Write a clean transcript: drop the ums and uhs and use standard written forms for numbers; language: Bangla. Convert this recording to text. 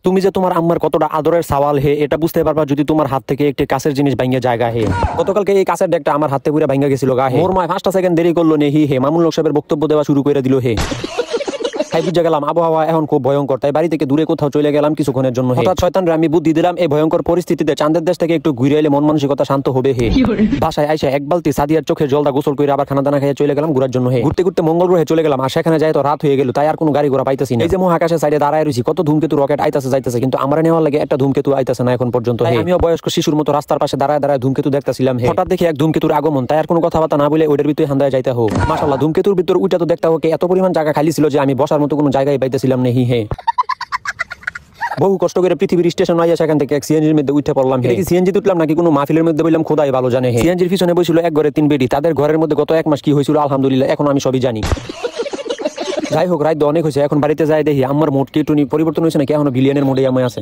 তুমি যে তোমার আম্মার কতটা আদরের সওয়াল হে এটা বুঝতে পারবা যদি তোমার হাত থেকে একটি কাছের জিনিস ভাঙ্গা জায়গা হে। গতকালকে এই কাছের ডেকটা আমার হাতে পুরো ভাঙ্গা গেছিল গা হে। মোর মায় 5টা সেকেন্ড দেরি করলো নে হি হে মামুন লোক সাহেবের বক্তব্য দেওয়া শুরু করে দিল হে। তাই বুঝে গেলাম আবহাওয়া এখন খুব ভয়ঙ্কর, তাই বাড়ি থেকে দূরে কোথাও চলে গেলাম কিছুক্ষণের জন্য। হঠাৎ শয়তানরে আমি বুদ্ধি দিলাম এই ভয়ঙ্কর পরিস্থিতিতে চাঁদের দেশ থেকে একটু ঘুরে এলে মন মানসিকতা শান্ত হবে হে। বাসায় আইসা এক বালতি সাদিয়ার চোখের জলদা গোসল করে আবার খানা দানা খেয়ে চলে গেলাম ঘুরার জন্য হে। ঘুরতে ঘুরতে মঙ্গল গ্রহে চলে গেলাম আর সেখানে যাই তো রাত হয়ে গেল, তাই আর কোনো গাড়ি ঘোড়া পাইতেছি না। এই যে মহাকাশের সাইডে দাঁড়ায় রয়েছি, কত ধূমকেতু রকেট আইতাছে যাইতেছে, কিন্তু আমার নেওয়ার লাগে একটা ধূমকেতু আইতাছে না এখন পর্যন্ত। আমিও বয়স্ক শিশুর মতো রাস্তার পাশে দাঁড়ায় দাঁড়ায় ধূমকেতু দেখতেছিলাম হে। হঠাৎ দেখি এক ধূমকেতুর আগমন, তাই আর কোনো কথাবার্তা না বলে ওইটার ভিতরে হান্দায় যাইতে হোক। মাশাআল্লাহ ধূমকেতুর ভিতর উইটা তো দেখতে হোক এত পরিমাণ জায়গা খালি ছিল যে আমি বসার মতো কোনো জায়গায় পাইতেছিলাম না হি হে। বহু কষ্ট করে পৃথিবীর স্টেশন আইয়া সেখান থেকে এক সিএনজির মধ্যে উঠে পড়লাম। সিএনজি উঠলাম নাকি কোনো মাহফিলের মধ্যে বললাম খোদাই ভালো জানে। সিএনজির পিছনে বসছিল এক ঘরে 3 বেডি, তাদের ঘরের মধ্যে গত 1 মাস কি হয়েছিল আলহামদুলিল্লাহ এখন আমি সবই জানি। যাই হোক রাত অনেক হয়েছে, এখন বাড়িতে যাই দেখি আমার মোট কি একটু পরিবর্তন হয়েছে নাকি এখনো ভিলিয়ানের মোডে আমি আছে।